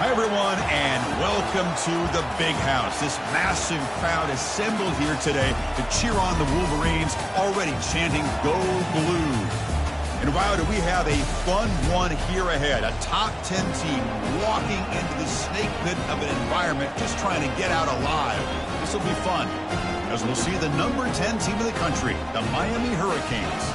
Hi, everyone, and welcome to the Big House. This massive crowd assembled here today to cheer on the Wolverines, already chanting, "Go Blue." And wow, do we have a fun one here ahead. A top 10 team walking into the snake pit of an environment just trying to get out alive. This will be fun, as we'll see the number 10 team in the country, the Miami Hurricanes,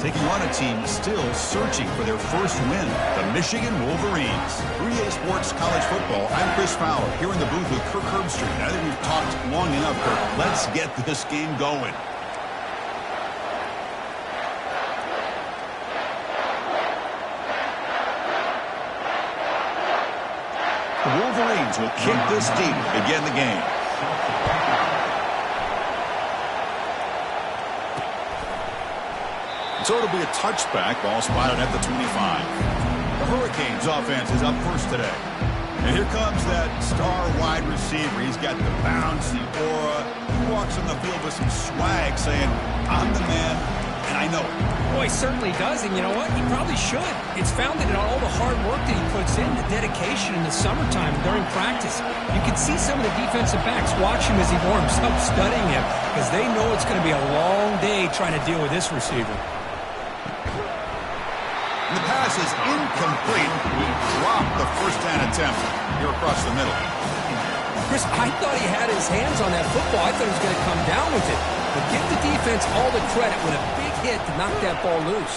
taking on a team still searching for their first win, the Michigan Wolverines. 3A Sports College Football, I'm Chris Fowler, here in the booth with Kirk Herbstreit. I think we've talked long enough, Kirk. Let's get this game going. The Wolverines will kick this deep to begin the game. So it'll be a touchback, ball spotted at the 25. The Hurricanes offense is up first today. And here comes that star wide receiver. He's got the bounce, the aura. He walks on the field with some swag saying, "I'm the man, and I know it." Boy, he certainly does, and you know what? He probably should. It's founded in all the hard work that he puts in, the dedication in the summertime during practice. You can see some of the defensive backs watch him as he warms up, studying him, because they know it's going to be a long day trying to deal with this receiver. The pass is incomplete. We dropped the first down attempt here across the middle. Chris, I thought he had his hands on that football. I thought he was going to come down with it. But give the defense all the credit with a big hit to knock that ball loose.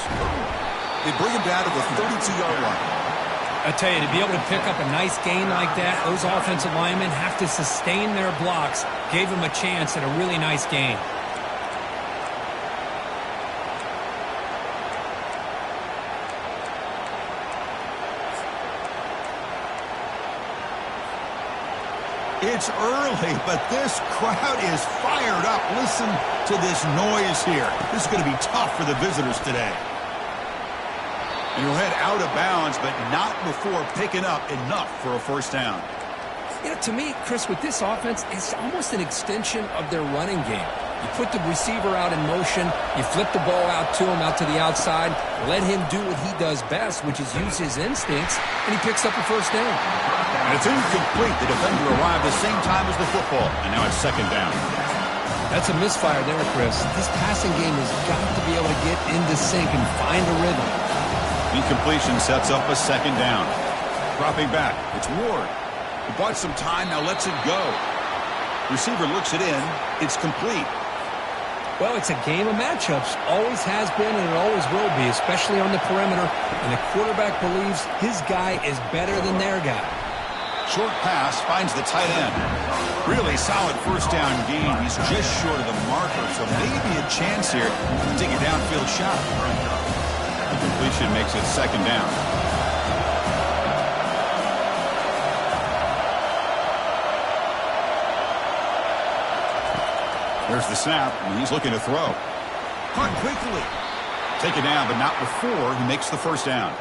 They bring him down to the 32-yard line. I tell you, to be able to pick up a nice gain like that, those offensive linemen have to sustain their blocks. Gave him a chance at a really nice gain. It's early, but this crowd is fired up. Listen to this noise here. This is going to be tough for the visitors today. And he'll head out of bounds, but not before picking up enough for a first down. You know, to me, Chris, with this offense, it's almost an extension of their running game. You put the receiver out in motion, you flip the ball out to him, out to the outside, let him do what he does best, which is use his instincts, and he picks up a first down. And it's incomplete. The defender arrived the same time as the football, and now it's second down. That's a misfire there, Chris. This passing game has got to be able to get into sync and find a rhythm. Incompletion sets up a second down. Dropping back, it's Ward. He bought some time, now lets it go. Receiver looks it in. It's complete. Well, it's a game of matchups. Always has been and it always will be, especially on the perimeter. And the quarterback believes his guy is better than their guy. Short pass finds the tight end. Really solid first down gain. He's just short of the marker, so maybe a chance here to take a downfield shot. The completion makes it second down. There's the snap, and he's looking to throw. Caught quickly. Take it down, but not before he makes the first down.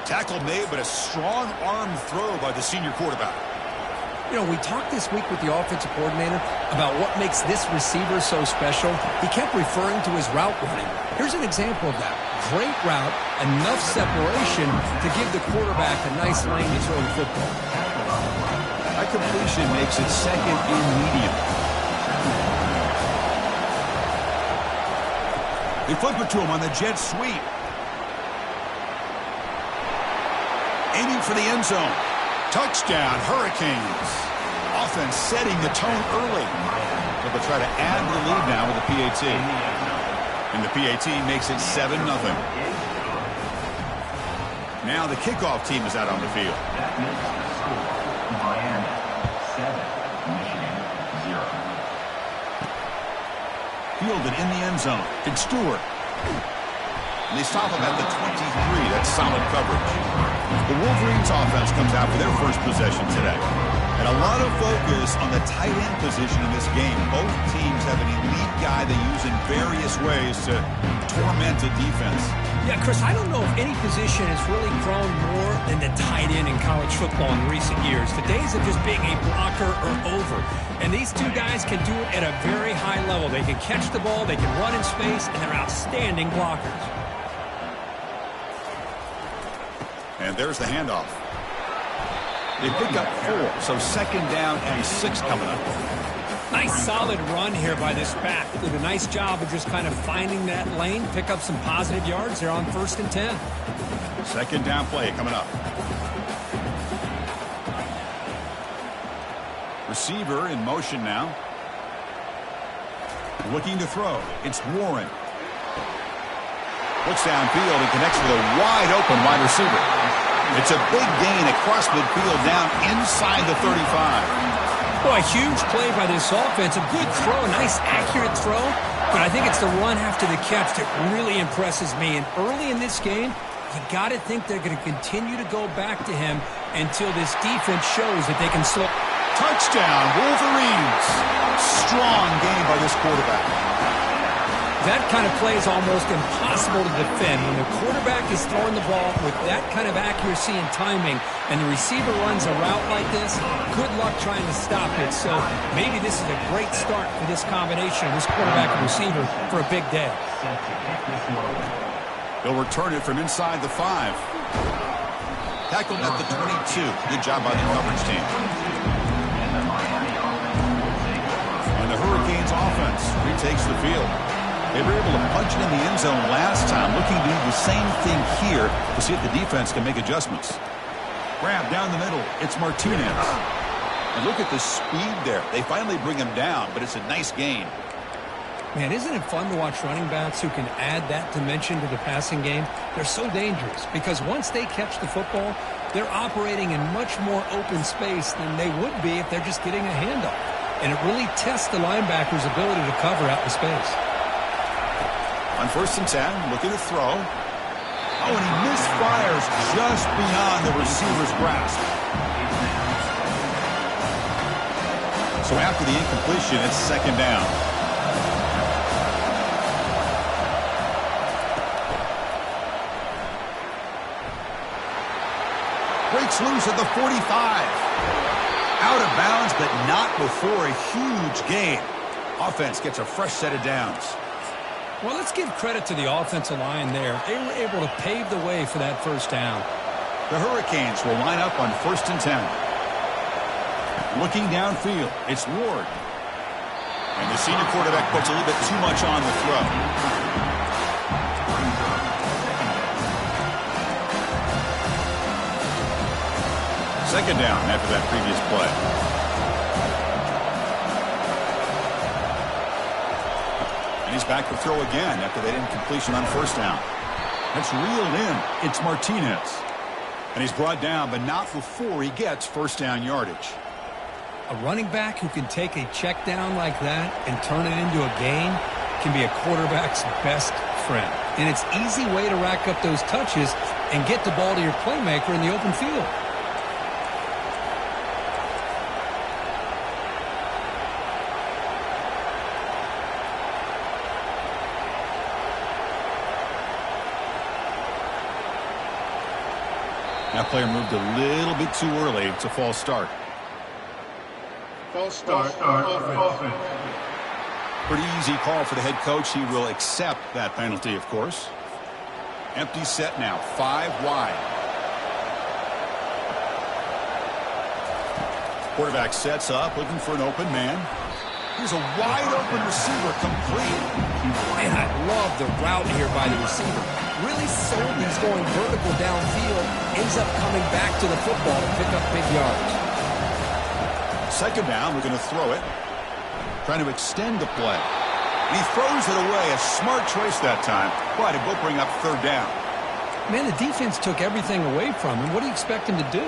Tackle made, but a strong arm throw by the senior quarterback. You know, we talked this week with the offensive coordinator about what makes this receiver so special. He kept referring to his route running. Here's an example of that. Great route, enough separation to give the quarterback a nice lane to throw the football. That completion makes it second and medium. They flip it to him on the jet sweep. Aiming for the end zone. Touchdown, Hurricanes. Offense setting the tone early. But they'll try to add to the lead now with the PAT. And the PAT makes it 7-0. Now the kickoff team is out on the field. Fielded in the end zone. It's Stewart. And they stop him at the 23. That's solid coverage. The Wolverines offense comes out for their first possession today. And a lot of focus on the tight end position in this game. Both teams have an elite guy they use in various ways to torment a defense. Yeah, Chris, I don't know if any position has really grown more than the tight end in college football in recent years. The days of just being a blocker or over. And these two guys can do it at a very high level. They can catch the ball, they can run in space, and they're outstanding blockers. And there's the handoff. They pick up 4, so 2nd down and 6 coming up. Nice solid run here by this back. Did a nice job of just kind of finding that lane, pick up some positive yards there on 1st and 10. 2nd down play coming up. Receiver in motion now. Looking to throw. It's Warren. Looks downfield and connects with a wide open wide receiver. It's a big gain across midfield down inside the 35. Boy, a huge play by this offense. A good throw, a nice accurate throw. But I think it's the run after the catch that really impresses me. And early in this game, you got to think they're going to continue to go back to him until this defense shows that they can slow. Touchdown, Wolverines. Strong game by this quarterback. That kind of play is almost impossible to defend. When the quarterback is throwing the ball with that kind of accuracy and timing, and the receiver runs a route like this, good luck trying to stop it. So maybe this is a great start for this combination, this quarterback and receiver, for a big day. They'll return it from inside the 5. Tackled at the 22. Good job by the coverage team. And the Hurricanes offense retakes the field. They were able to punch it in the end zone last time, looking to do the same thing here to see if the defense can make adjustments. Grab down the middle. It's Martinez. And look at the speed there. They finally bring him down, but it's a nice gain. Man, isn't it fun to watch running backs who can add that dimension to the passing game? They're so dangerous because once they catch the football, they're operating in much more open space than they would be if they're just getting a handoff. And it really tests the linebacker's ability to cover out the space. On 1st and 10, looking to throw. Oh, and he misfires just beyond the receiver's grasp. So after the incompletion, it's 2nd down. Breaks loose at the 45. Out of bounds, but not before a huge gain. Offense gets a fresh set of downs. Well, let's give credit to the offensive line there. They were able to pave the way for that 1st down. The Hurricanes will line up on 1st and 10. Looking downfield, it's Ward. And the senior quarterback puts a little bit too much on the throw. Second down after that previous play. And he's back to throw again after that incompletion on 1st down. That's reeled in. It's Martinez. And he's brought down, but not before he gets 1st down yardage. A running back who can take a check down like that and turn it into a gain can be a quarterback's best friend. And it's an easy way to rack up those touches and get the ball to your playmaker in the open field. That player moved a little bit too early. It's a false start. False start. Offense. Pretty easy call for the head coach. He will accept that penalty, of course. Empty set now. 5 wide. Quarterback sets up, looking for an open man. Here's a wide open receiver, complete. Man, I love the route here by the receiver. Really sold he's going vertical downfield. Ends up coming back to the football to pick up big yards. 2nd down, we're going to throw it. Trying to extend the play. And he throws it away. A smart choice that time. But it will bring up 3rd down. Man, the defense took everything away from him. What do you expect him to do?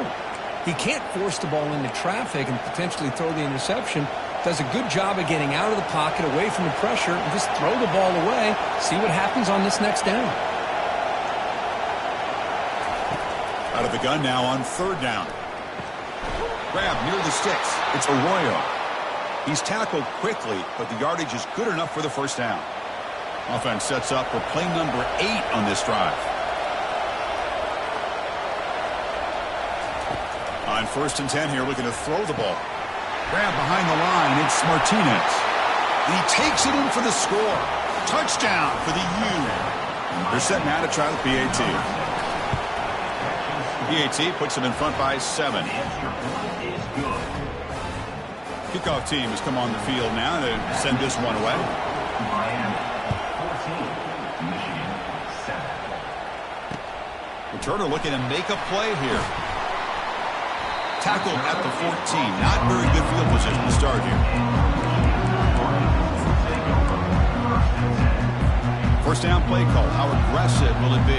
He can't force the ball into traffic and potentially throw the interception. Does a good job of getting out of the pocket, away from the pressure, and just throw the ball away. See what happens on this next down. Out of the gun now on 3rd down. Grab near the sticks. It's Arroyo. He's tackled quickly, but the yardage is good enough for the 1st down. Offense sets up for play number 8 on this drive. On 1st and 10 here, looking to throw the ball. Grab behind the line. It's Martinez. And he takes it in for the score. Touchdown for the U. They're set now to try the PAT. PAT puts them in front by 7. Kickoff team has come on the field now to send this one away. Returner looking to make a play here. Tackled at the 14. Not very good field position to start here. First down play call. How aggressive will it be?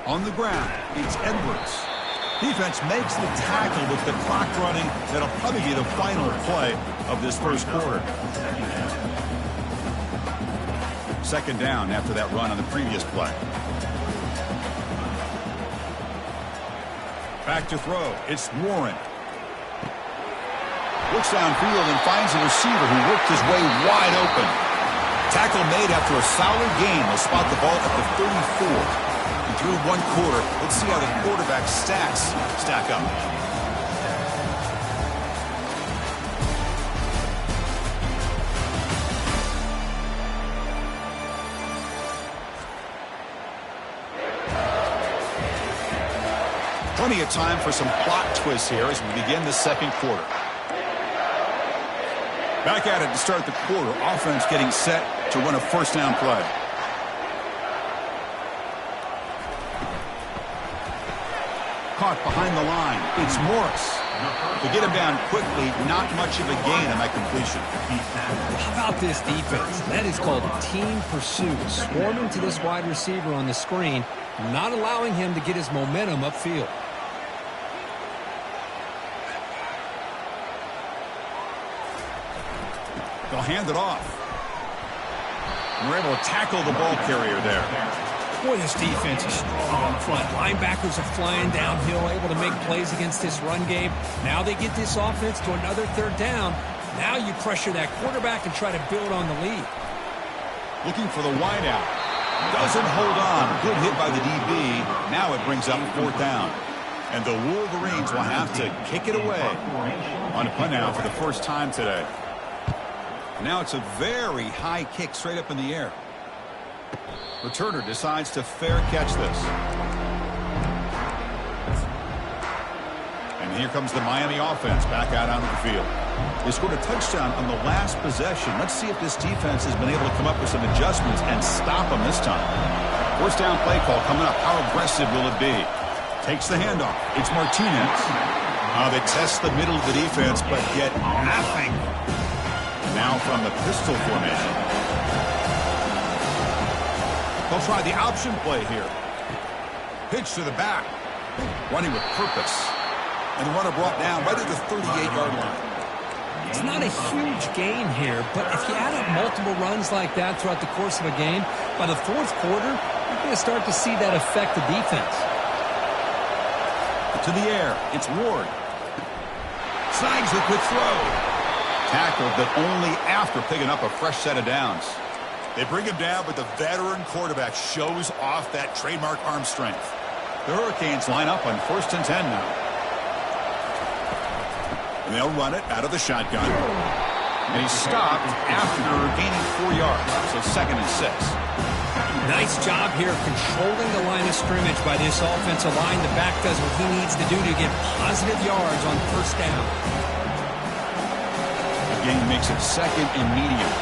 On the ground, it's Edwards. Defense makes the tackle with the clock running. That'll probably be the final play of this first quarter. Second down after that run on the previous play. Back to throw. It's Warren. Looks downfield and finds a receiver who worked his way wide open. Tackle made after a solid gain. They'll spot the ball at the 34. And through one quarter, let's see how the quarterback's stats stack up. Plenty of time for some plot twists here as we begin the second quarter. Back at it to start the quarter. Offense getting set to run a first down play. Caught behind the line. It's Morris. To get him down quickly, not much of a gain on that completion. How about this defense? That is called team pursuit. Swarming to this wide receiver on the screen, not allowing him to get his momentum upfield. They'll hand it off. And we're able to tackle the ball carrier there. Boy, this defense is strong on the front. Linebackers are flying downhill, able to make plays against this run game. Now they get this offense to another third down. Now you pressure that quarterback and try to build on the lead. Looking for the wideout. Doesn't hold on. Good hit by the DB. Now it brings up fourth down. And the Wolverines will have to kick it away on a punt now for the first time today. Now it's a very high kick straight up in the air. Returner decides to fair catch this. And here comes the Miami offense back out onto the field. They scored a touchdown on the last possession. Let's see if this defense has been able to come up with some adjustments and stop them this time. First down play call coming up. How aggressive will it be? Takes the handoff. It's Martinez. They test the middle of the defense but get nothing. Now from the pistol formation. They'll try the option play here. Pitch to the back. Running with purpose. And the runner brought down right at the 38-yard line. It's not a huge gain here, but if you add up multiple runs like that throughout the course of a game, by the fourth quarter, you're going to start to see that affect the defense. To the air. It's Ward. Snags the quick throw. Tackled, but only after picking up a fresh set of downs. They bring him down, but the veteran quarterback shows off that trademark arm strength. The Hurricanes line up on 1st and 10 now. And they'll run it out of the shotgun. And he's stopped after gaining 4 yards, so 2nd and 6. Nice job here of controlling the line of scrimmage by this offensive line. The back does what he needs to do to get positive yards on first down. Game makes it 2nd and medium.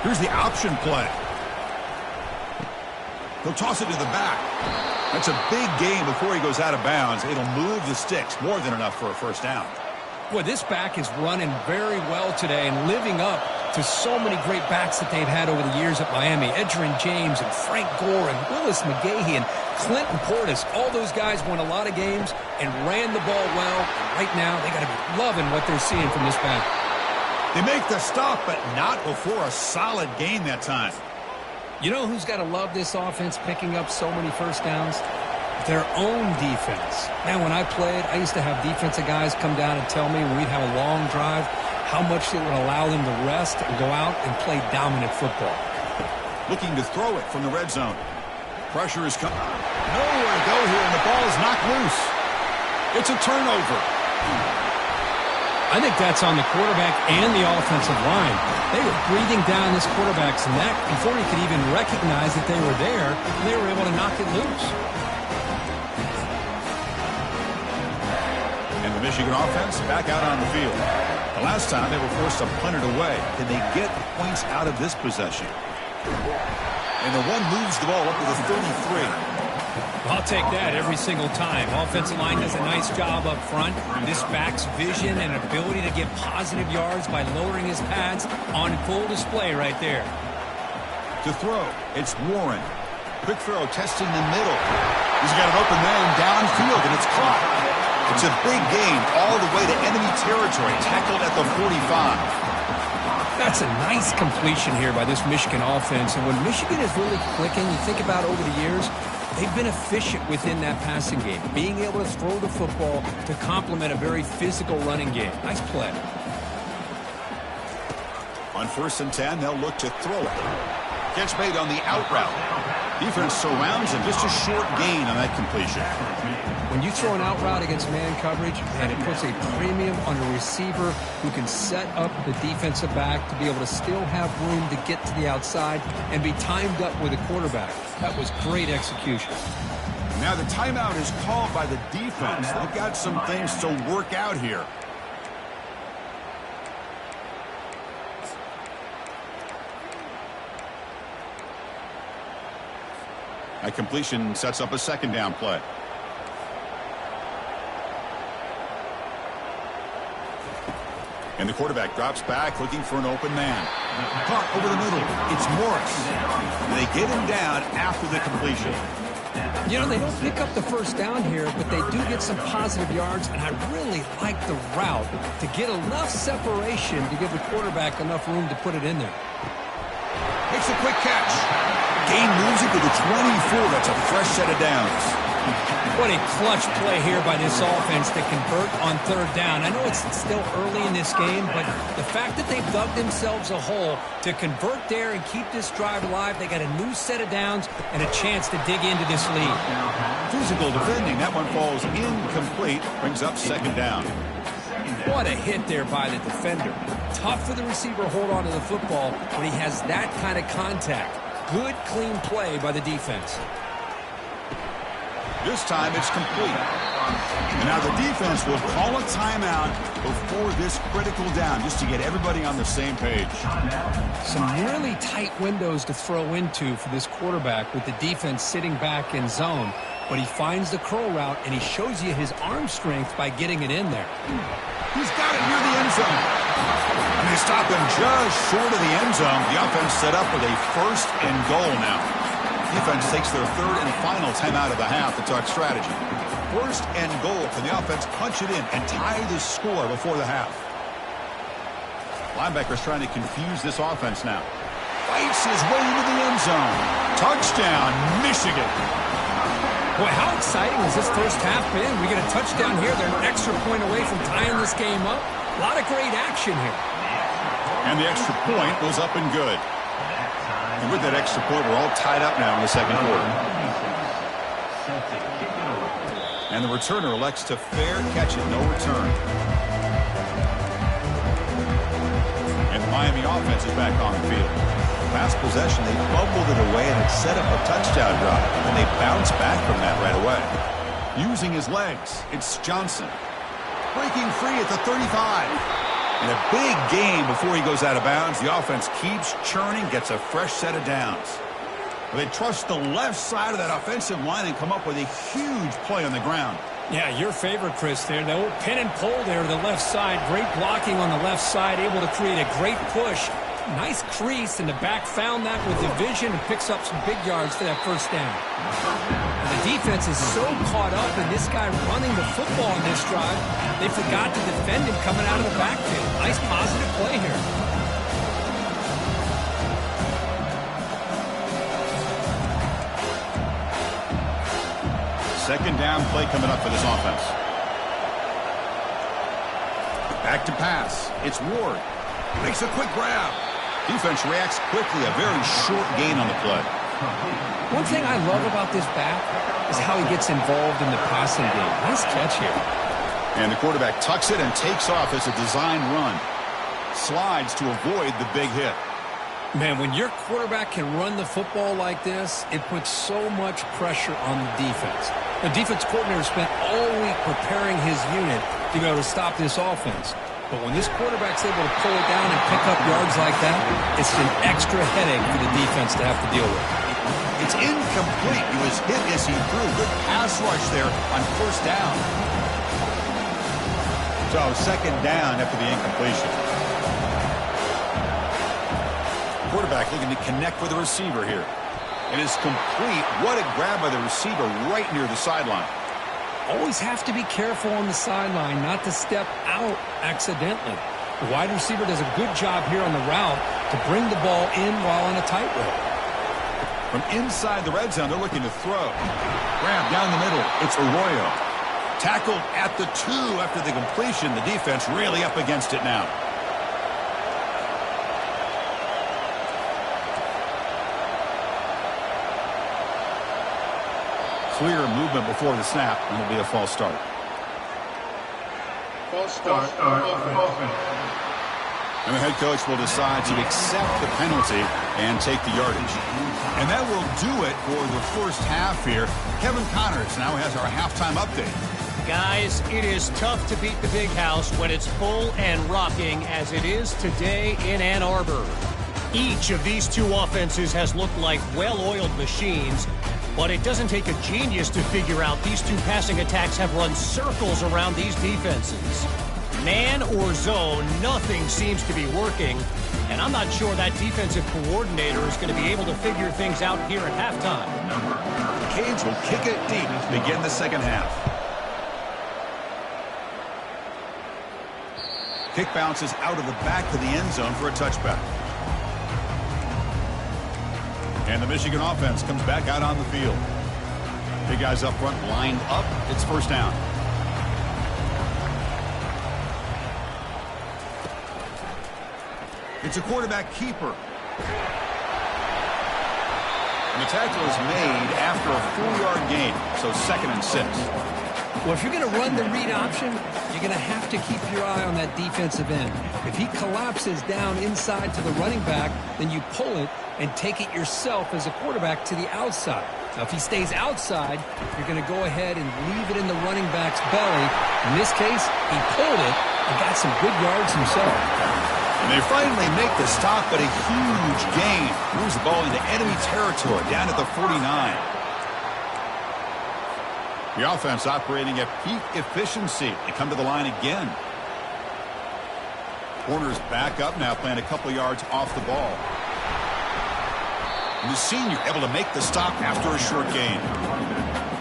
Here's the option play. He'll toss it to the back. That's a big gain before he goes out of bounds. It'll move the sticks more than enough for a first down. Boy, this back is running very well today and living up to so many great backs that they've had over the years at Miami. Edgerrin James and Frank Gore and Willis McGahee and Clinton Portis. All those guys won a lot of games and ran the ball well. Right now, they got to be loving what they're seeing from this back. They make the stop, but not before a solid gain that time. You know who's got to love this offense picking up so many first downs? Their own defense. Man, when I played, I used to have defensive guys come down and tell me when we'd have a long drive how much it would allow them to rest and go out and play dominant football. Looking to throw it from the red zone. Pressure is coming. Nowhere to go here, and the ball is knocked loose. It's a turnover. A I think that's on the quarterback and the offensive line. They were breathing down this quarterback's neck before he could even recognize that they were there, and they were able to knock it loose. And the Michigan offense back out on the field. The last time they were forced to punt it away. Can they get points out of this possession? And the one moves the ball up to the 33. I'll take that every single time. Offensive line does a nice job up front. This back's vision and ability to get positive yards by lowering his pads on full display right there. To throw, it's Warren. Quick throw, testing the middle. He's got an open man downfield, and it's caught. It's a big gain all the way to enemy territory, tackled at the 45. That's a nice completion here by this Michigan offense. And when Michigan is really clicking, you think about over the years, they've been efficient within that passing game, being able to throw the football to complement a very physical running game. Nice play. On 1st and 10, they'll look to throw it. Catch made on the out route. Defense surrounds him. Just a short gain on that completion. When you throw an out route against man coverage, and it puts a premium on a receiver who can set up the defensive back to be able to still have room to get to the outside and be timed up with a quarterback. That was great execution. Now the timeout is called by the defense. They've got some things to work out here. That completion sets up a second down play. And the quarterback drops back looking for an open man. Caught over the middle. It's Morris. And they get him down after the completion. You know, they don't pick up the first down here, but they do get some positive yards, and I really like the route to get enough separation to give the quarterback enough room to put it in there. Makes a quick catch. Gain moves it to the 24. That's a fresh set of downs. What a clutch play here by this offense to convert on 3rd down. I know it's still early in this game, but the fact that they've dug themselves a hole to convert there and keep this drive alive, they got a new set of downs and a chance to dig into this lead. Physical defending. That one falls incomplete. Brings up 2nd down. What a hit there by the defender. Tough for the receiver to hold on to the football when he has that kind of contact. Good, clean play by the defense. This time it's complete. And now the defense will call a timeout before this critical down just to get everybody on the same page. Some really tight windows to throw into for this quarterback with the defense sitting back in zone. But he finds the curl route, and he shows you his arm strength by getting it in there. He's got it near the end zone. And they stop him just short of the end zone. The offense set up with a 1st and goal now. Defense takes their 3rd and final timeout of the half to talk strategy. 1st and goal. Can the offense punch it in and tie the score before the half? Linebacker's trying to confuse this offense now. Fights his way into the end zone. Touchdown, Michigan. Boy, how exciting has this first half been? We get a touchdown here. They're an extra point away from tying this game up. A lot of great action here. And the extra point goes up and good. And with that extra point, we're all tied up now in the 2nd quarter. And the returner elects to fair catch it, no return. And the Miami offense is back on the field. Last possession, they fumbled it away, and it set up a touchdown drive. And they bounced back from that right away. Using his legs, it's Johnson. Breaking free at the 35. And a big gain before he goes out of bounds. The offense keeps churning, gets a fresh set of downs. They trust the left side of that offensive line and come up with a huge play on the ground. Yeah, your favorite, Chris, there. The old pin and pull there to the left side. Great blocking on the left side, able to create a great push. Nice crease, and the back found that with the vision and picks up some big yards for that 1st down. And the defense is so caught up in this guy running the football in this drive, they forgot to defend him coming out of the backfield. Nice positive play here. Second down play coming up for this offense. Back to pass. It's Ward. Makes a quick grab. Defense reacts quickly. A very short gain on the play. One thing I love about this back is how he gets involved in the passing game. Nice catch here. And the quarterback tucks it and takes off as a design run. Slides to avoid the big hit. Man, when your quarterback can run the football like this, it puts so much pressure on the defense. The defense coordinator spent all week preparing his unit to be able to stop this offense. But when this quarterback's able to pull it down and pick up yards like that, it's an extra headache for the defense to have to deal with. It's incomplete. He was hit as he threw. Good pass rush there on first down. So second down after the incompletion. Quarterback looking to connect with the receiver here. It is complete. What a grab by the receiver right near the sideline. Always have to be careful on the sideline not to step out accidentally. The wide receiver does a good job here on the route to bring the ball in while on a tightrope. From inside the red zone, they're looking to throw. Grab down the middle. It's Arroyo. Tackled at the 2 after the completion. The defense really up against it now. Clear movement before the snap, and it'll be a false start. False start. Offense. And the head coach will decide to accept the penalty and take the yardage. And that will do it for the first half here. Kevin Connors now has our halftime update. Guys, it is tough to beat the Big House when it's full and rocking as it is today in Ann Arbor. Each of these two offenses has looked like well-oiled machines, but it doesn't take a genius to figure out these two passing attacks have run circles around these defenses. Man or zone, nothing seems to be working, and I'm not sure that defensive coordinator is going to be able to figure things out here at halftime. The Canes will kick it deep to begin the second half. Kick bounces out of the back of the end zone for a touchback. And the Michigan offense comes back out on the field. Big guys up front lined up. It's first down. It's a quarterback keeper. And the tackle is made after a 4-yard gain, so 2nd and 6. Well, if you're going to run the read option, you're going to have to keep your eye on that defensive end. If he collapses down inside to the running back, then you pull it and take it yourself as a quarterback to the outside. Now, if he stays outside, you're going to go ahead and leave it in the running back's belly. In this case, he pulled it and got some good yards himself. And they finally make the stop, but a huge gain. Moves the ball into enemy territory down at the 49. The offense operating at peak efficiency. They come to the line again. Corners back up now, playing a couple yards off the ball. And the senior able to make the stop after a short gain.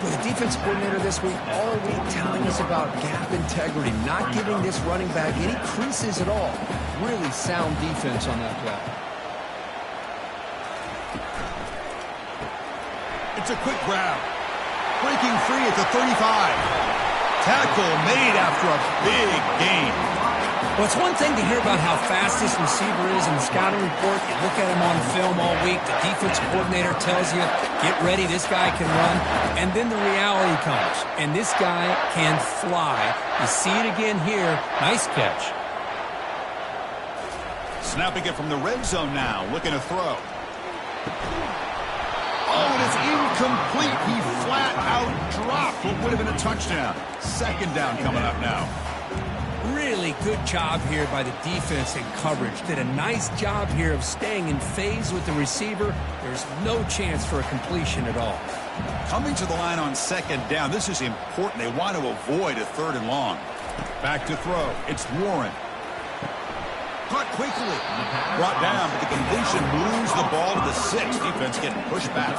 With the defense coordinator this week, all week telling us about gap integrity, not giving this running back any creases at all. Really sound defense on that play. It's a quick grab. Breaking free at the 35. Tackle made after a big gain. Well, it's one thing to hear about how fast this receiver is in the scouting report. You look at him on film all week. The defense coordinator tells you, get ready, this guy can run. And then the reality comes, and this guy can fly. You see it again here. Nice catch. Snapping it from the red zone now, looking to throw. Oh, and it's incomplete. He flat out dropped what would have been a touchdown. Second down coming up now. Really good job here by the defense in coverage. Did a nice job here of staying in phase with the receiver. There's no chance for a completion at all. Coming to the line on second down. This is important. They want to avoid a 3rd and long. Back to throw. It's Warren. Caught quickly. Brought down, but the completion moves the ball to the 6. Defense getting pushed back.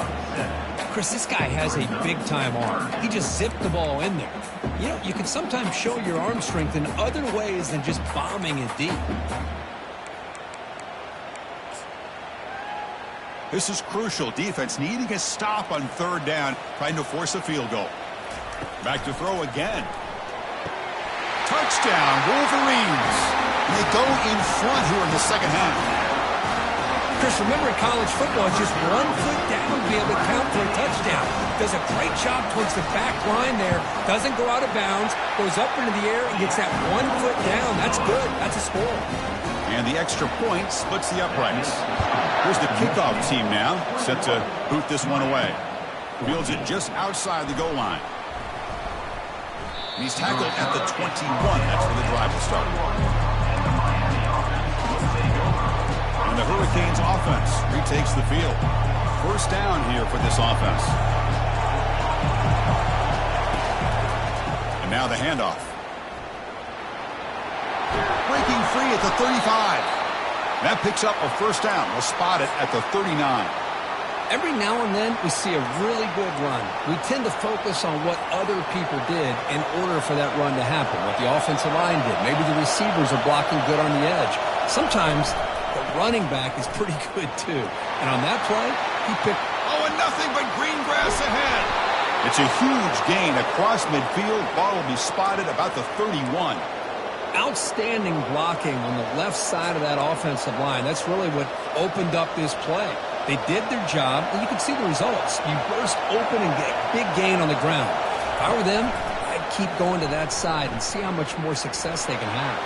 Chris, this guy has a big-time arm. He just zipped the ball in there. You know, you can sometimes show your arm strength in other ways than just bombing it deep. This is crucial. Defense needing a stop on 3rd down, trying to force a field goal. Back to throw again. Touchdown, Wolverines. And they go in front here in the second half. Chris, remember in college football, it's just 1 foot down to be able to count for a touchdown. Does a great job towards the back line there. Doesn't go out of bounds. Goes up into the air and gets that 1 foot down. That's good. That's a score. And the extra point splits the uprights. Here's the kickoff team now, set to boot this one away. Fields it just outside the goal line. And he's tackled at the 21. That's where the drive will start. And the Hurricanes offense retakes the field. First down here for this offense. And now the handoff. Breaking free at the 35. That picks up a first down. We'll spot it at the 39. Every now and then we see a really good run. We tend to focus on what other people did in order for that run to happen, what the offensive line did. Maybe the receivers are blocking good on the edge. Sometimes the running back is pretty good too. And on that play, he picked... Oh, and nothing but green grass ahead. It's a huge gain across midfield. Ball will be spotted about the 31. Outstanding blocking on the left side of that offensive line. That's really what opened up this play. They did their job, and you can see the results. You burst open and get a big gain on the ground. If I were them, I'd keep going to that side and see how much more success they can have.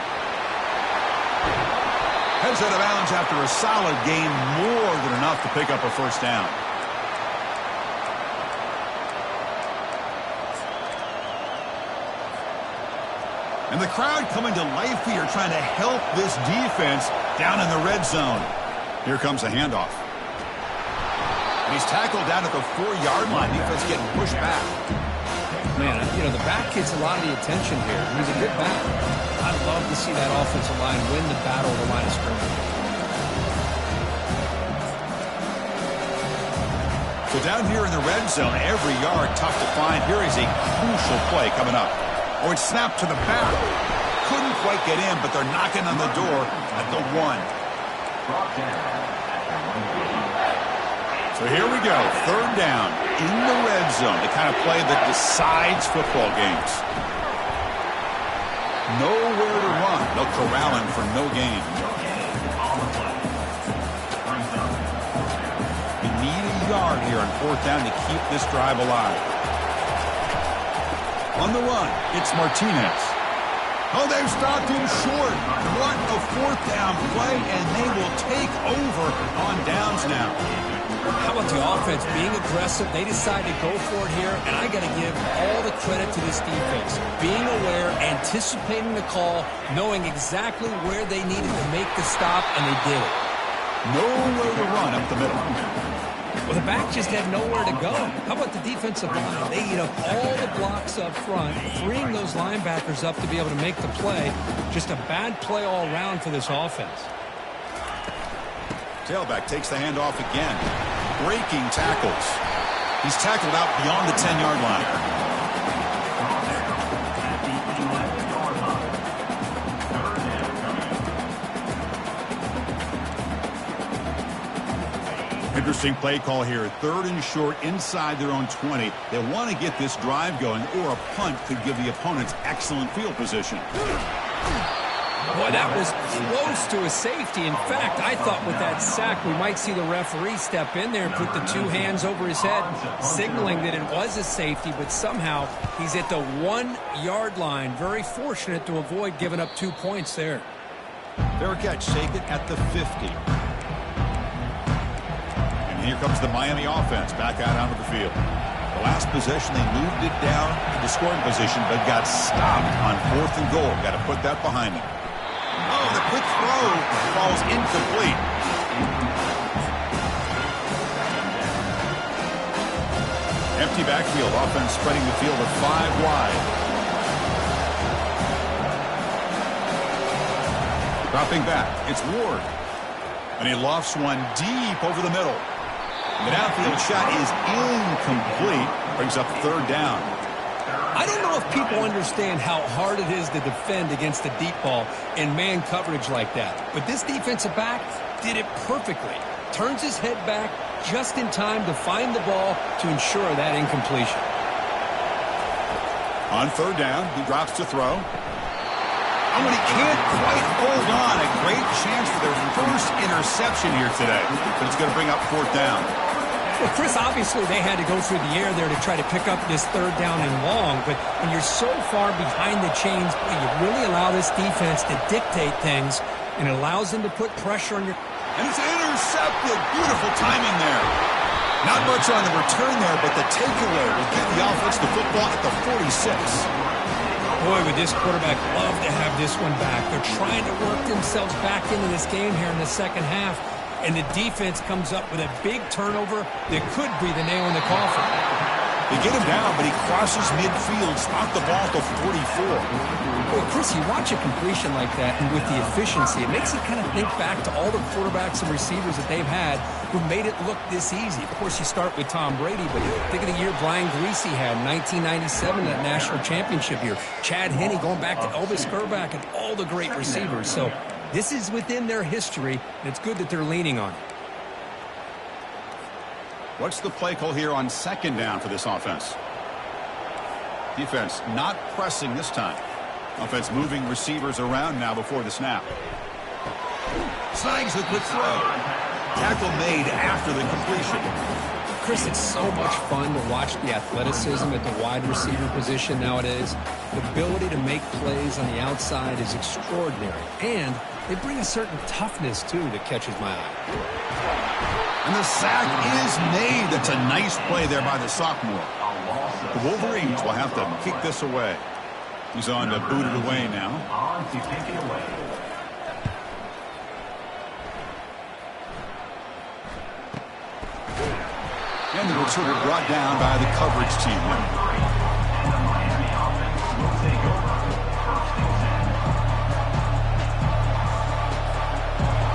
Heads out of bounds after a solid gain, more than enough to pick up a first down. And the crowd coming to life here, trying to help this defense down in the red zone. Here comes a handoff. And he's tackled down at the 4-yard line. Defense getting pushed back. Man, you know, the back gets a lot of the attention here. He's a good back. I'd love to see that offensive line win the battle of the line of scrimmage. So down here in the red zone, every yard tough to find. Here is a crucial play coming up. Oh, it's snapped to the back. Couldn't quite get in, but they're knocking on the door at the 1. So here we go, third down in the red zone, the kind of play that decides football games. Nowhere to run. They'll corral him for no gain. You need a yard here on fourth down to keep this drive alive. On the run, it's Martinez. Oh, they've stopped him short. What a fourth down play, and they will take over on downs now. How about the offense being aggressive? They decide to go for it here, and I got to give all the credit to this defense. Being aware, anticipating the call, knowing exactly where they needed to make the stop, and they did it. Nowhere to run up the middle. Well, the back just had nowhere to go. How about the defensive line? They eat up all the blocks up front, freeing those linebackers up to be able to make the play. Just a bad play all around for this offense. Tailback takes the handoff again. Breaking tackles. He's tackled out beyond the 10-yard line. Interesting play call here. Third and short inside their own 20. They want to get this drive going, or a punt could give the opponents excellent field position. Boy, that was close to a safety. In fact, I thought with that sack we might see the referee step in there and put the two hands over his head, signaling that it was a safety, but somehow he's at the 1-yard line. Very fortunate to avoid giving up 2 points there. Fair catch, take it at the 50. Here comes the Miami offense back out onto the field. The last possession, they moved it down into scoring position, but got stopped on 4th and goal. Got to put that behind them. Oh, the quick throw falls incomplete. Empty backfield, offense spreading the field with 5 wide. Dropping back, it's Ward. And he lofts one deep over the middle. The downfield shot is incomplete. Brings up third down. I don't know if people understand how hard it is to defend against a deep ball in man coverage like that. But this defensive back did it perfectly. Turns his head back just in time to find the ball to ensure that incompletion. On third down, he drops to throw. Oh, and he can't quite hold on. A great chance for their first interception here today. But it's going to bring up fourth down. Well, Chris, obviously they had to go through the air there to try to pick up this third down and long, but when you're so far behind the chains, you really allow this defense to dictate things, and it allows them to put pressure on your... And it's intercepted. Beautiful timing there. Not much on the return there, but the takeaway will get the offense the football at the 46. Boy, would this quarterback love to have this one back. They're trying to work themselves back into this game here in the second half. And the defense comes up with a big turnover that could be the nail in the coffin. They get him down, but he crosses midfield, knocked the ball to 44. Well, Chris, you watch a completion like that, and with the efficiency, it makes you kind of think back to all the quarterbacks and receivers that they've had who made it look this easy. Of course, you start with Tom Brady, but think of the year Brian Greasy had in 1997, that national championship year. Chad Henne going back to Elvis Kerback and all the great receivers. So this is within their history, and it's good that they're leaning on it. What's the play call here on second down for this offense? Defense not pressing this time. Offense moving receivers around now before the snap. Snags the quick throw. Tackle made after the completion. Chris, it's so much fun to watch the athleticism at the wide receiver position nowadays. The ability to make plays on the outside is extraordinary. And they bring a certain toughness, too, that catches my eye. And the sack is made. That's a nice play there by the sophomore. The Wolverines will have to kick this away. He's on to boot it away now. And the returner brought down by the coverage team.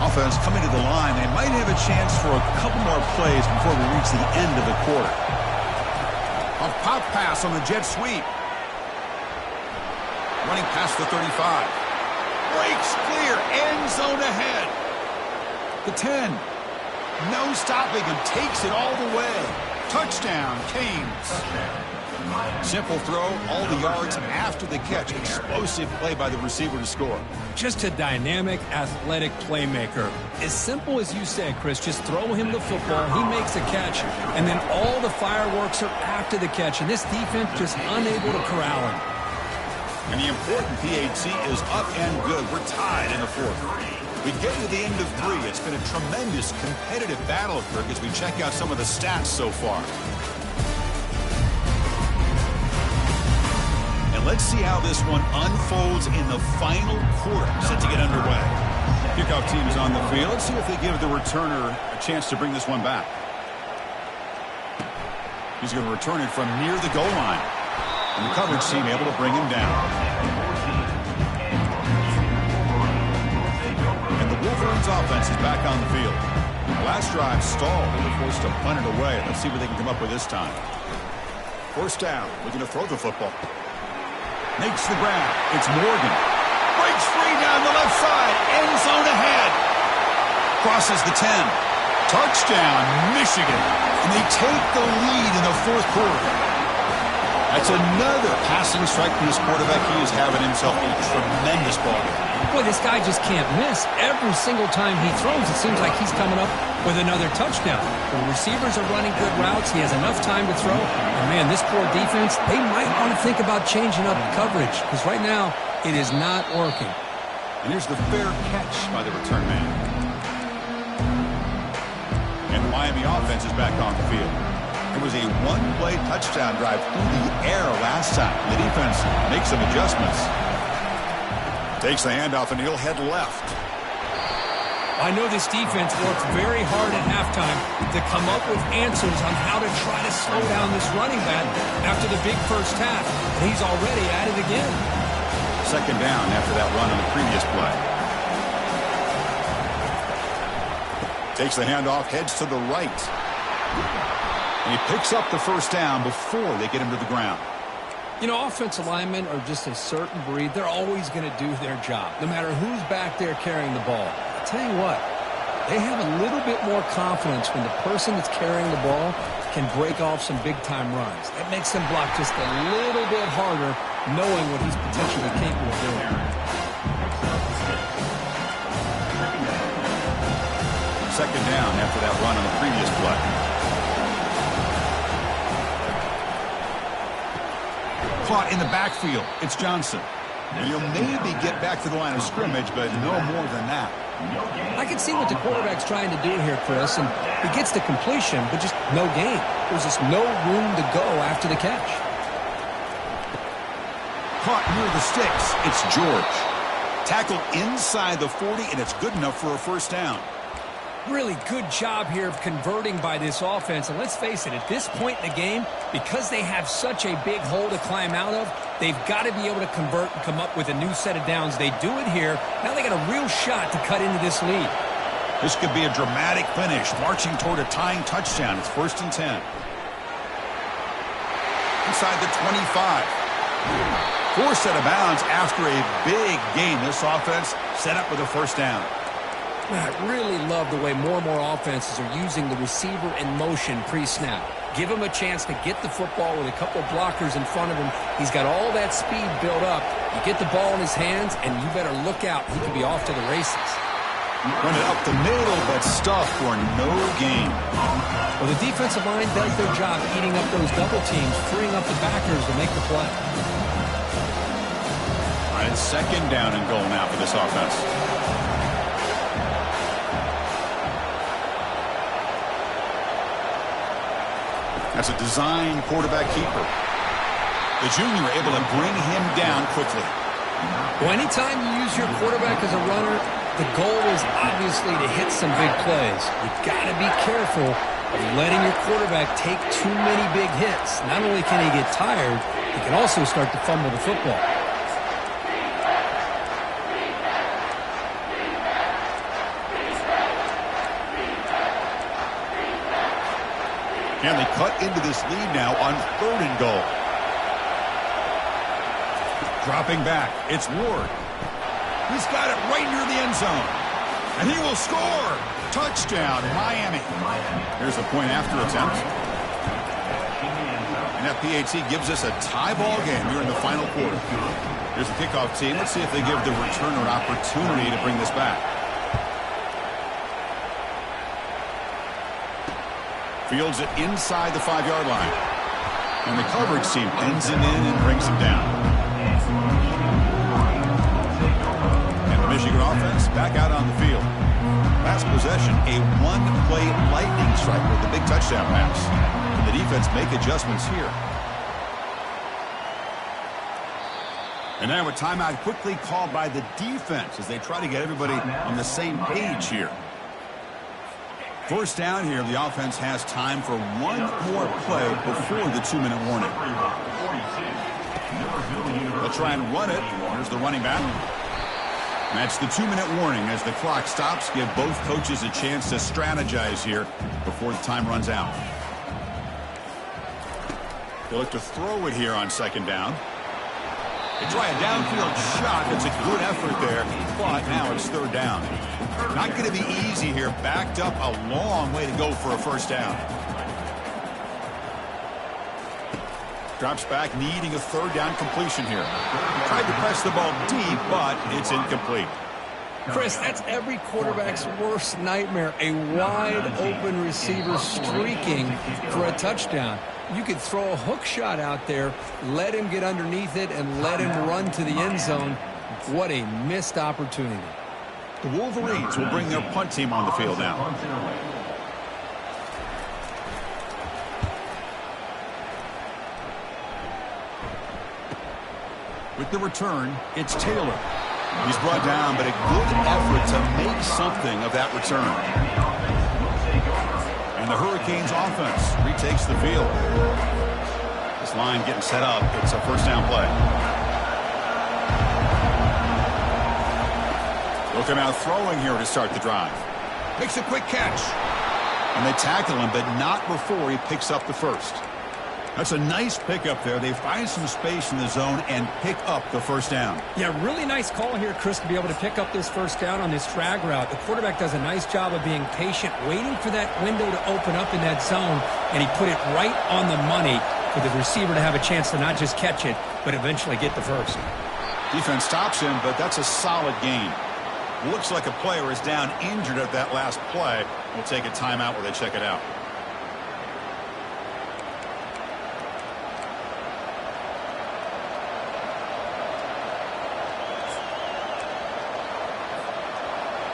Offense coming to the line. They might have a chance for a couple more plays before we reach the end of the quarter. A pop pass on the jet sweep. Running past the 35. Breaks clear. End zone ahead. The 10. No stopping him. Takes it all the way. Touchdown, Canes. Simple throw, all the yards after the catch. Explosive play by the receiver to score. Just a dynamic, athletic playmaker. As simple as you said, Chris, just throw him the football, he makes a catch, and then all the fireworks are after the catch, and this defense just unable to corral him. And the important PAT is up and good. We're tied in the fourth. We get to the end of three. It's been a tremendous competitive battle, Kirk, as we check out some of the stats so far. And let's see how this one unfolds in the final quarter, set to get underway. Kickoff team is on the field. Let's see if they give the returner a chance to bring this one back. He's going to return it from near the goal line. And the coverage team able to bring him down. And the Wolverines offense is back on the field. Last drive stalled. They were forced to punt it away. Let's see what they can come up with this time. First down. Looking to throw the football. Makes the ground. It's Morgan. Breaks free down the left side. End zone ahead. Crosses the 10. Touchdown, Michigan. And they take the lead in the fourth quarter. That's another passing strike from this quarterback. He is having himself a tremendous ball game. Boy, this guy just can't miss. Every single time he throws, it seems like he's coming up with another touchdown. The receivers are running good routes. He has enough time to throw. And, man, this poor defense, they might want to think about changing up coverage because right now it is not working. And here's the fair catch by the return man. And the Miami offense is back on the field. It was a one-play touchdown drive through the air last time. The defense makes some adjustments. Takes the handoff, and he'll head left. I know this defense worked very hard at halftime to come up with answers on how to try to slow down this running back after the big first half. He's already at it again. Second down after that run on the previous play. Takes the handoff, heads to the right. And he picks up the first down before they get him to the ground. You know, offensive linemen are just a certain breed. They're always going to do their job, no matter who's back there carrying the ball. I'll tell you what, they have a little bit more confidence when the person that's carrying the ball can break off some big-time runs. That makes them block just a little bit harder, knowing what he's potentially capable of doing. down after that run on the previous play. Caught in the backfield. It's Johnson. He'll maybe get back to the line of scrimmage, but no more than that. I can see what the quarterback's trying to do here, Chris, and he gets the completion, but just no gain. There's just no room to go after the catch. Caught near the sticks. It's George. Tackled inside the 40, and it's good enough for a first down. Really good job here of converting by this offense. And let's face it, at this point in the game, because they have such a big hole to climb out of, they've got to be able to convert and come up with a new set of downs. They do it here. Now they got a real shot to cut into this lead. This could be a dramatic finish, marching toward a tying touchdown. It's 1st and 10. Inside the 25. Forced out of bounds after a big gain. This offense set up with a first down. I really love the way more and more offenses are using the receiver in motion pre-snap. Give him a chance to get the football with a couple blockers in front of him. He's got all that speed built up. You get the ball in his hands, and you better look out. He could be off to the races. Run it up the middle, but stuffed for no gain. Well, the defensive line does their job eating up those double teams, freeing up the backers to make the play. All right, 2nd down and goal now for this offense. That's a design quarterback keeper. The junior able to bring him down quickly. Well, anytime you use your quarterback as a runner, the goal is obviously to hit some big plays. You've got to be careful of letting your quarterback take too many big hits. Not only can he get tired, he can also start to fumble the football. And they cut into this lead now on 3rd and goal. Dropping back, it's Ward. He's got it right near the end zone. And he will score. Touchdown, Miami. Here's a point after attempt. And FPAT gives us a tie ball game here in the final quarter. Here's the kickoff team. Let's see if they give the returner an opportunity to bring this back. Fields it inside the 5-yard line. And the coverage team ends him in and brings him down. And the Michigan offense back out on the field. Last possession, a one-play lightning strike with the big touchdown pass. And the defense make adjustments here. And now a timeout quickly called by the defense as they try to get everybody on the same page here. First down here, the offense has time for one more play before the 2-minute warning. They'll try and run it. Here's the running back. That's the 2-minute warning as the clock stops. Give both coaches a chance to strategize here before the time runs out. They look to throw it here on 2nd down. They try a downfield shot. It's a good effort there, but now it's 3rd down. Not going to be easy here. Backed up a long way to go for a first down. Drops back, needing a 3rd down completion here. Tried to press the ball deep, but it's incomplete. Chris, that's every quarterback's worst nightmare. A wide-open receiver streaking for a touchdown. You could throw a hook shot out there, let him get underneath it, and let him run to the end zone. What a missed opportunity. The Wolverines will bring their punt team on the field now. With the return, it's Taylor. He's brought down, but a good effort to make something of that return. And the Hurricanes offense retakes the field. This line getting set up. It's a first down play. Looking out throwing here to start the drive. Makes a quick catch. And they tackle him, but not before he picks up the first. That's a nice pickup there. They find some space in the zone and pick up the first down. Yeah, really nice call here, Chris, to be able to pick up this first down on this drag route. The quarterback does a nice job of being patient, waiting for that window to open up in that zone, and he put it right on the money for the receiver to have a chance to not just catch it, but eventually get the first. Defense stops him, but that's a solid gain. Looks like a player is down injured at that last play. We'll take a timeout while they check it out.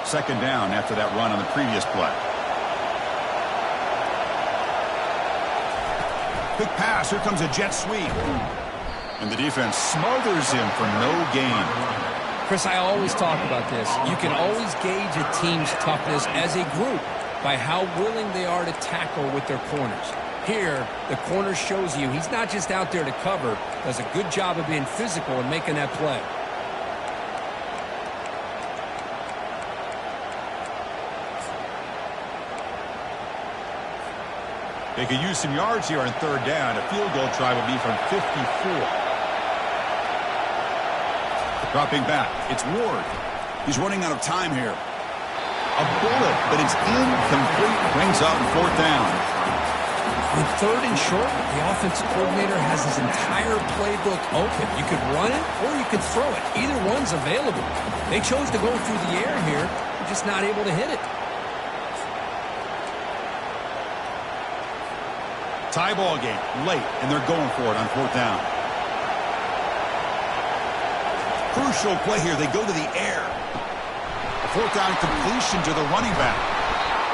Second down after that run on the previous play. Quick pass. Here comes a jet sweep. And the defense smothers him for no gain. Chris, I always talk about this. You can always gauge a team's toughness as a group by how willing they are to tackle with their corners. Here, the corner shows you he's not just out there to cover, does a good job of being physical and making that play. They could use some yards here on third down. A field goal try will be from 54. Dropping back. It's Ward. He's running out of time here. A bullet, but it's incomplete. Brings up fourth down. On third and short, the offensive coordinator has his entire playbook open. You could run it or you could throw it. Either one's available. They chose to go through the air here. They're just not able to hit it. Tie ball game late, and they're going for it on fourth down. Crucial play here. They go to the air. A fourth down completion to the running back.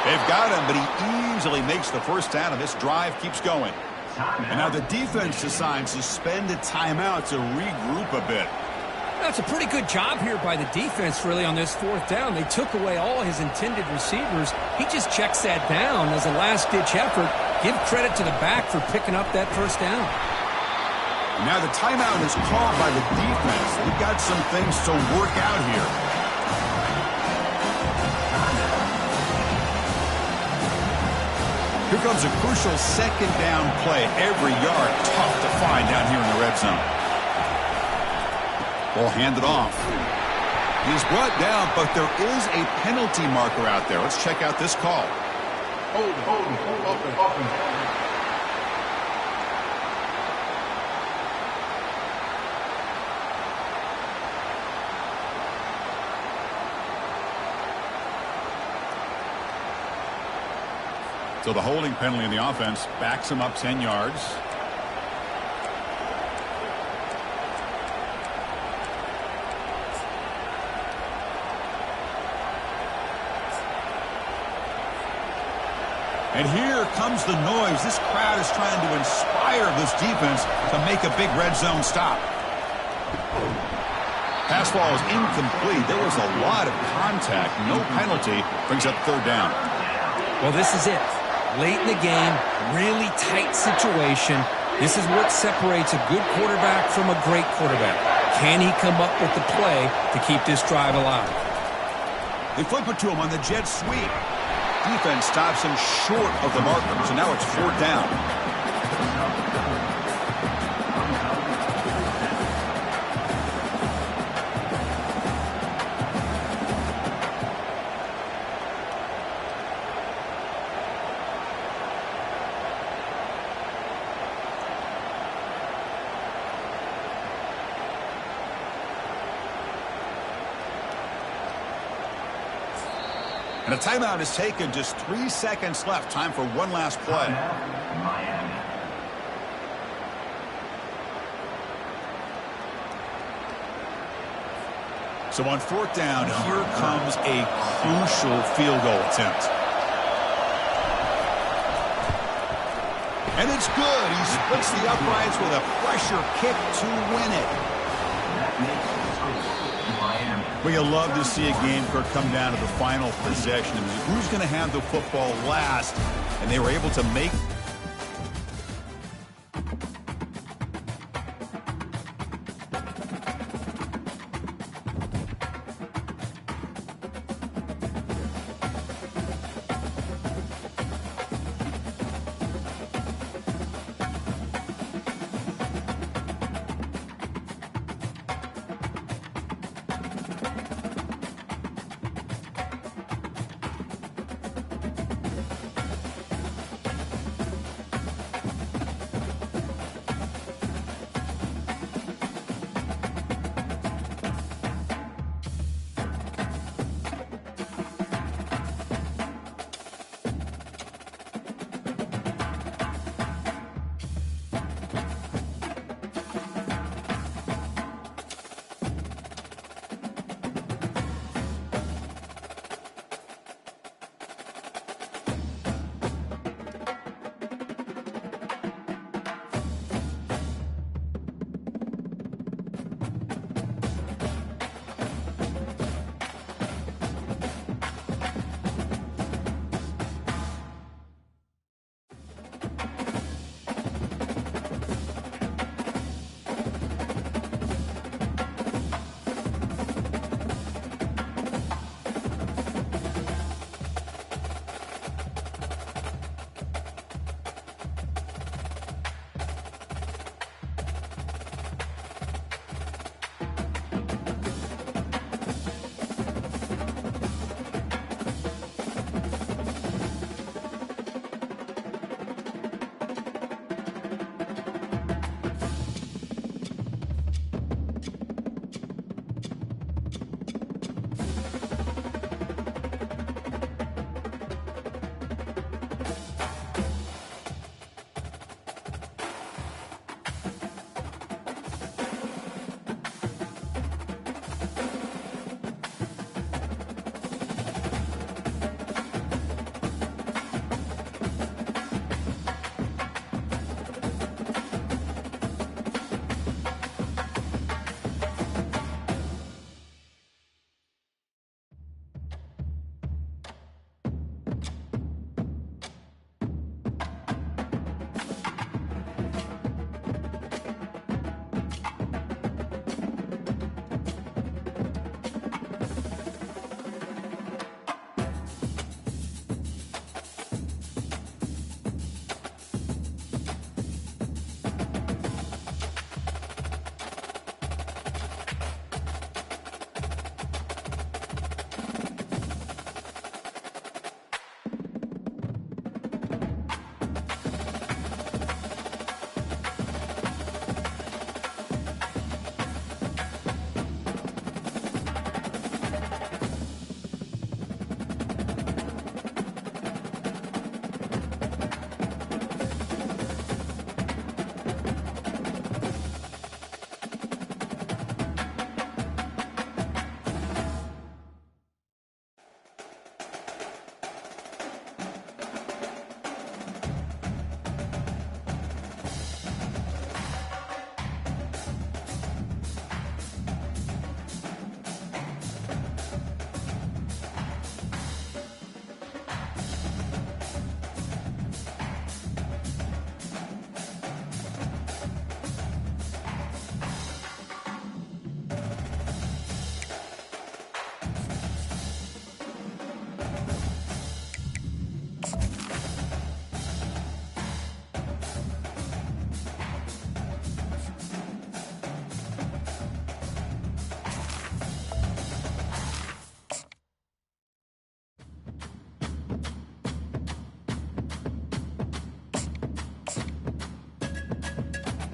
They've got him, but he easily makes the first down, and this drive keeps going. And now the defense decides to spend a timeout to regroup a bit. That's a pretty good job here by the defense, really, on this fourth down. They took away all his intended receivers. He just checks that down as a last-ditch effort. Give credit to the back for picking up that first down. Now the timeout is called by the defense. They've got some things to work out here. Here comes a crucial second down play. Every yard tough to find down here in the red zone. Ball handed off. He's brought down, but there is a penalty marker out there. Let's check out this call. Hold, open. So the holding penalty in the offense backs him up 10 yards. And here comes the noise. This crowd is trying to inspire this defense to make a big red zone stop. Pass ball is incomplete. There was a lot of contact. No penalty. Brings up third down. Well, this is it. Late in the game, really tight situation. This is what separates a good quarterback from a great quarterback. Can he come up with the play to keep this drive alive? They flip it to him on the jet sweep. Defense stops him short of the marker, so now it's fourth down. And a timeout is taken. Just 3 seconds left. Time for one last play. So on fourth down, here comes a crucial field goal attempt. And it's good. He splits the uprights with a pressure kick to win it. Well, you love to see a game come down to the final possession. Who's going to have the football last? And they were able to make